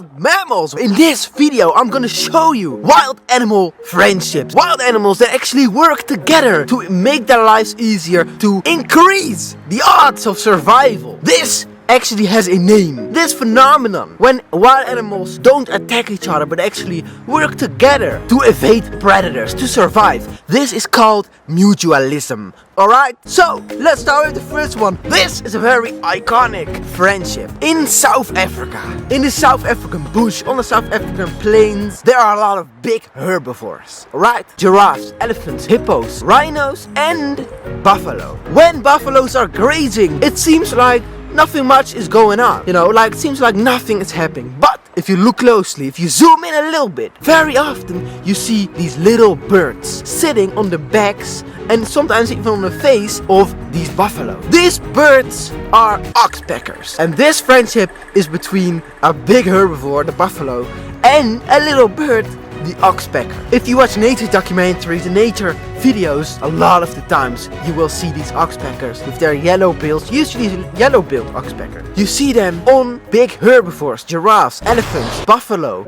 wild mammals. In this video I'm gonna show you wild animal friendships. Wild animals that actually work together to make their lives easier, to increase the odds of survival. This actually has a name. This phenomenon, when wild animals don't attack each other but actually work together to evade predators, to survive, this is called mutualism. Alright, so let's start with the first one. This is a very iconic friendship. In South Africa, in the South African bush, on the South African plains, there are a lot of big herbivores. Alright, giraffes, elephants, hippos, rhinos and buffalo. When buffaloes are grazing, it seems like nothing much is going on, it seems like nothing is happening. But if you look closely, if you zoom in a little bit, very often you see these little birds sitting on the backs and sometimes even on the face of these buffalo. These birds are oxpeckers, and this friendship is between a big herbivore, the buffalo, and a little bird, the oxpecker. If you watch nature documentaries and nature videos, a lot of the times you will see these oxpeckers with their yellow bills, usually yellow-billed oxpecker. You see them on big herbivores, giraffes, elephants, buffalo.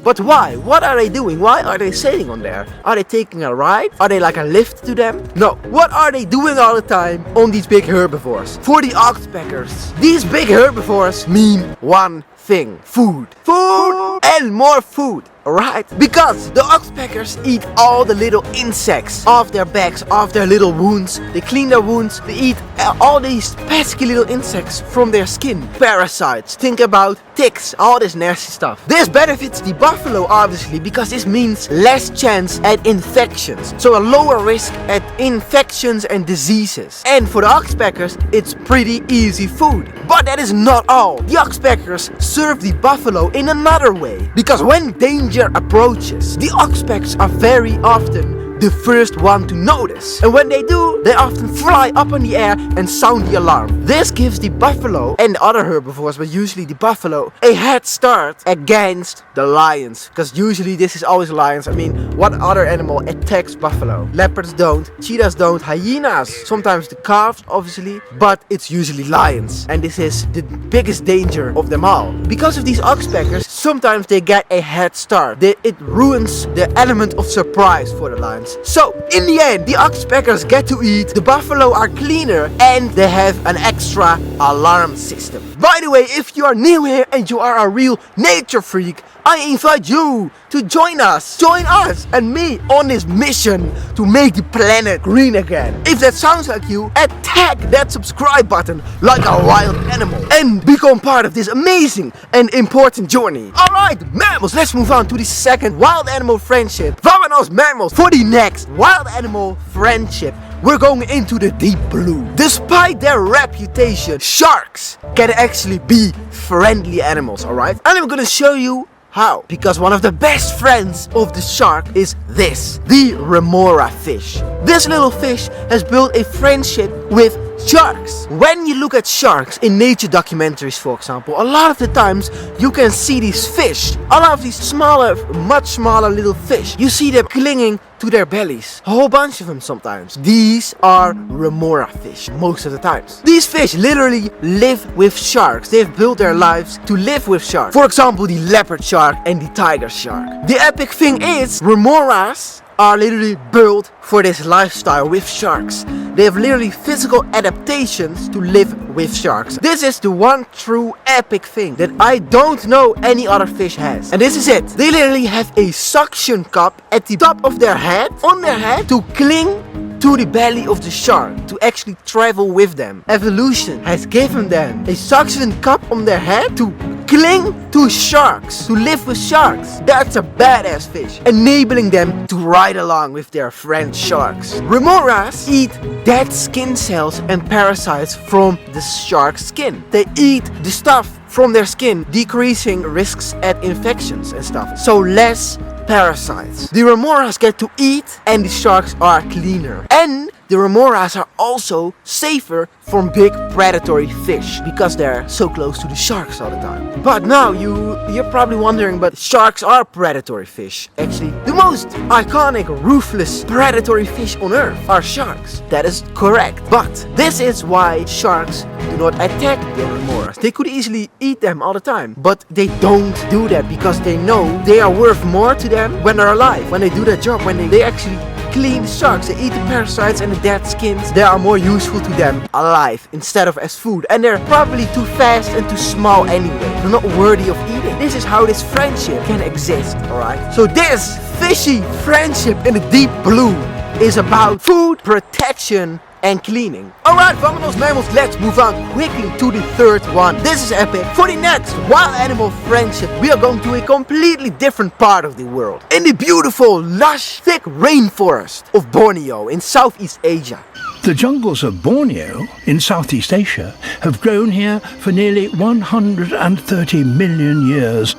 But why? What are they doing? Why are they sitting on there? Are they taking a ride? Are they like a lift to them? No. What are they doing all the time on these big herbivores? For the oxpeckers, these big herbivores mean one thing: food. Food and more food. Alright? Because the oxpeckers eat all the little insects off their backs, off their little wounds. They clean their wounds. They eat all these pesky little insects from their skin. Parasites. Think about ticks, all this nasty stuff. This benefits the buffalo obviously, because this means less chance at infections. So a lower risk at infections and diseases. And for the oxpeckers, it's pretty easy food. But that is not all. The oxpeckers serve the buffalo in another way. Because when danger approaches, the oxpeckers are very often the first one to notice. And when they do, they often fly up in the air and sound the alarm. This gives the buffalo and the other herbivores, but usually the buffalo, a head start against the lions. Because usually this is always lions. I mean, what other animal attacks buffalo? Leopards don't, cheetahs don't, hyenas, sometimes the calves obviously, but it's usually lions. And this is the biggest danger of them all. Because of these oxpeckers, sometimes they get a head start. It ruins the element of surprise for the lions. So, in the end, the oxpeckers get to eat, the buffalo are cleaner, and they have an extra alarm system. By the way, if you are new here and you are a real nature freak, I invite you to join us and me on this mission to make the planet green again. If that sounds like you, attack that subscribe button like a wild animal and become part of this amazing and important journey. Alright, mammals, let's move on to the second wild animal friendship. Vamonos mammals, for the next wild animal friendship, we're going into the deep blue. Despite their reputation, sharks can actually be friendly animals, alright? And I'm gonna show you how. Because one of the best friends of the shark is the remora fish. This little fish has built a friendship with sharks. When you look at sharks in nature documentaries, for example, a lot of the times you can see these fish, a lot of these smaller, much smaller little fish. You see them clinging to their bellies. A whole bunch of them sometimes. These are remora fish most of the times. These fish literally live with sharks. They've built their lives to live with sharks. For example, the leopard shark and the tiger shark. The epic thing is, remoras are literally built for this lifestyle with sharks. They have literally physical adaptations to live with sharks. This is the one true epic thing that I don't know any other fish has. And this is it. They literally have a suction cup at the top of their head, on their head, to cling to the belly of the shark, to actually travel with them. Evolution has given them a suction cup on their head to cling to sharks, to live with sharks. That's a badass fish, enabling them to ride along with their friend sharks. Remoras eat dead skin cells and parasites from the shark's skin. They eat the stuff from their skin, decreasing risks at infections and stuff. So less parasites. The remoras get to eat and the sharks are cleaner. And the remoras are also safer from big predatory fish because they're so close to the sharks all the time. But now you're probably wondering, but sharks are predatory fish. Actually, the most iconic, ruthless predatory fish on earth are sharks. That is correct. But this is why sharks do not attack the remoras. They could easily eat them all the time, but they don't do that because they know they are worth more to them when they're alive, when they do their job, when they actually clean the sharks. They eat the parasites and the dead skins. They are more useful to them alive instead of as food. And they're probably too fast and too small anyway. They're not worthy of eating. This is how this friendship can exist, alright? So this fishy friendship in the deep blue is about food, protection, and cleaning. Alright, Vamonos Mammals, let's move on quickly to the third one. This is epic. For the next wild animal friendship, we are going to a completely different part of the world. In the beautiful, lush, thick rainforest of Borneo in Southeast Asia. The jungles of Borneo in Southeast Asia have grown here for nearly 130 million years,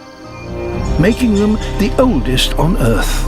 making them the oldest on Earth.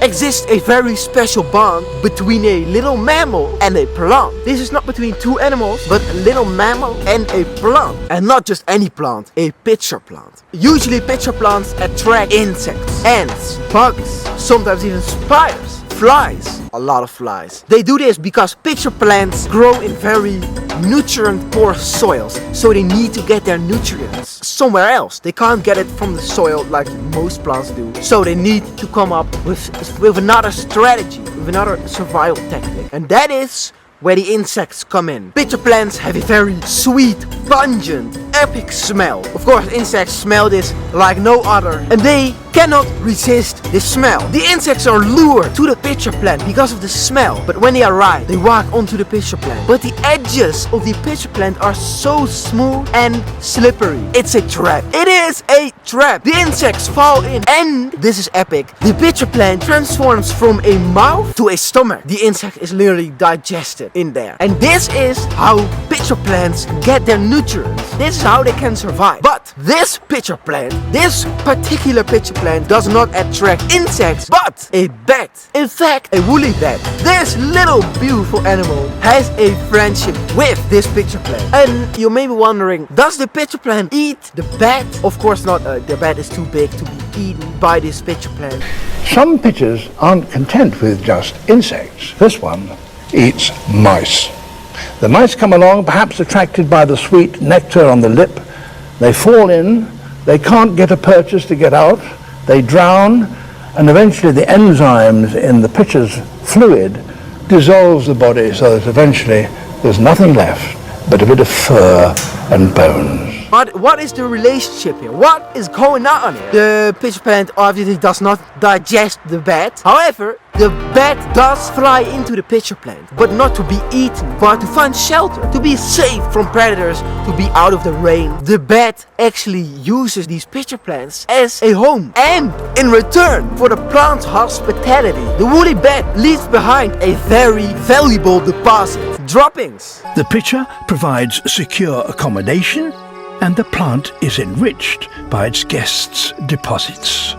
Exists a very special bond between a little mammal and a plant. This is not between two animals, but a little mammal and a plant. And not just any plant, a pitcher plant. Usually pitcher plants attract insects, ants, bugs, sometimes even spiders, flies. A lot of flies. They do this because pitcher plants grow in very nutrient-poor soils, so they need to get their nutrients somewhere else. They can't get it from the soil like most plants do, so they need to come up with another strategy, with another survival technique, and that is where the insects come in. Pitcher plants have a very sweet, pungent, epic smell. Of course, insects smell this like no other, and they cannot resist this smell. The insects are lured to the pitcher plant because of the smell, but when they arrive, they walk onto the pitcher plant. But the edges of the pitcher plant are so smooth and slippery. It's a trap. It is a trap. The insects fall in, and this is epic. The pitcher plant transforms from a mouth to a stomach. The insect is literally digested in there. And this is how pitcher plants get their nutrients. This is how they can survive. But this pitcher plant, this particular pitcher plant does not attract insects, but a bat. In fact, a woolly bat. This little beautiful animal has a friendship with this pitcher plant. And you may be wondering, does the pitcher plant eat the bat? Of course not. The bat is too big to be eaten by this pitcher plant. Some pitchers aren't content with just insects. This one eats mice. The mice come along, perhaps attracted by the sweet nectar on the lip. They fall in, they can't get a purchase to get out, they drown, and eventually the enzymes in the pitcher's fluid dissolves the body so that eventually there's nothing left but a bit of fur and bones. But what is the relationship here? What is going on here? The pitcher plant obviously does not digest the bat. However, the bat does fly into the pitcher plant, but not to be eaten, but to find shelter, to be safe from predators, to be out of the rain. The bat actually uses these pitcher plants as a home. And in return for the plant's hospitality, the woolly bat leaves behind a very valuable deposit: droppings. The pitcher provides secure accommodation, and the plant is enriched by its guests' deposits.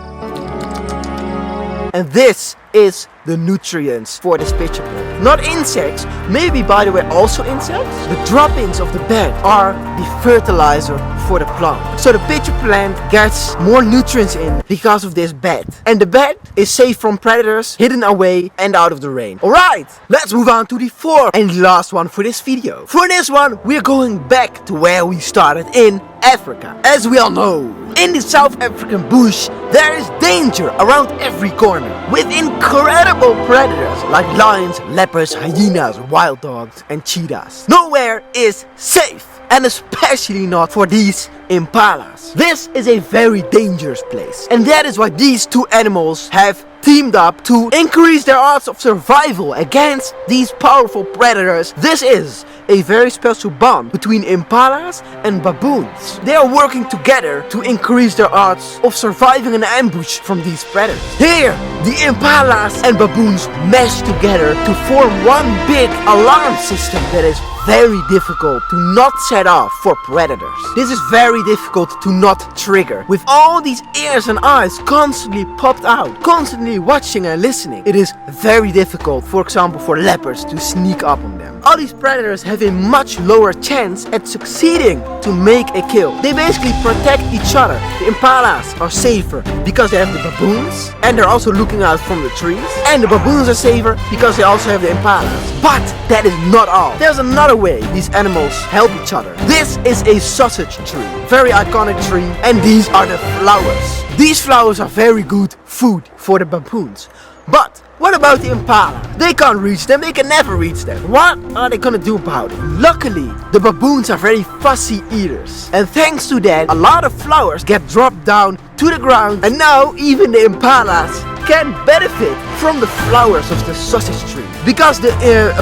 And this is the nutrients for this pitcher plant. Not insects, maybe by the way also insects. The droppings of the bat are the fertilizer for the plant. So the pitcher plant gets more nutrients in because of this bat. And the bat is safe from predators, hidden away and out of the rain. Alright, let's move on to the fourth and last one for this video. For this one, we're going back to where we started in Africa. As we all know, in the South African bush, there is danger around every corner, with incredible predators like lions, leopards, hyenas, wild dogs, and cheetahs. Nowhere is safe, and especially not for these impalas. This is a very dangerous place, and that is why these two animals have teamed up to increase their odds of survival against these powerful predators. This is a very special bond between impalas and baboons. They are working together to increase their odds of surviving an ambush from these predators. Here, the impalas and baboons mesh together to form one big alarm system that is very difficult to not set off for predators. This is very difficult to not trigger. With all these ears and eyes constantly popped out, constantly watching and listening, it is very difficult, for example, for leopards to sneak up on them. All these predators have a much lower chance at succeeding to make a kill. They basically protect each other. The impalas are safer because they have the baboons, and they're also looking out from the trees. And the baboons are safer because they also have the impalas. But that is not all. There's another way these animals help each other. This is a sausage tree, very iconic tree, and these are the flowers. These flowers are very good food for the baboons. But what about the impala? They can't reach them, they can never reach them. What are they gonna do about it? Luckily, the baboons are very fussy eaters. And thanks to that, a lot of flowers get dropped down to the ground. And now even the impalas can benefit from the flowers of the sausage tree. Because the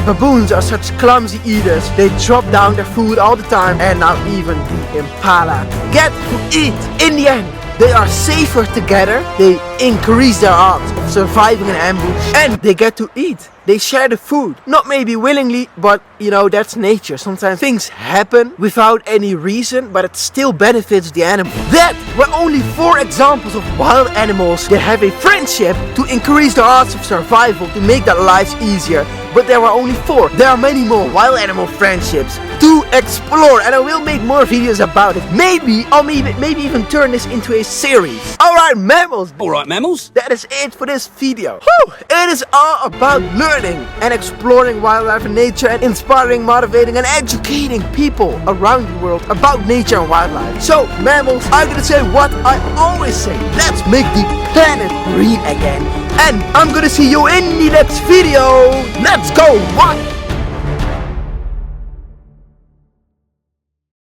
baboons are such clumsy eaters, they drop down their food all the time. And now even the impala get to eat. In the end, they are safer together, they increase their odds of surviving an ambush, and they get to eat. They share the food. Not maybe willingly, but you know, that's nature. Sometimes things happen without any reason, but it still benefits the animal. That were only 4 examples of wild animals that have a friendship to increase the odds of survival, to make their lives easier. But there were only 4. There are many more wild animal friendships to explore, and I will make more videos about it. Maybe even turn this into a series. Alright, mammals. Alright, mammals. That is it for this video. Whew, it is all about learning and exploring wildlife and nature, and inspiring, motivating and educating people around the world about nature and wildlife. So mammals, I'm gonna say what I always say. Let's make the planet green again. And I'm gonna see you in the next video. Let's go. 1,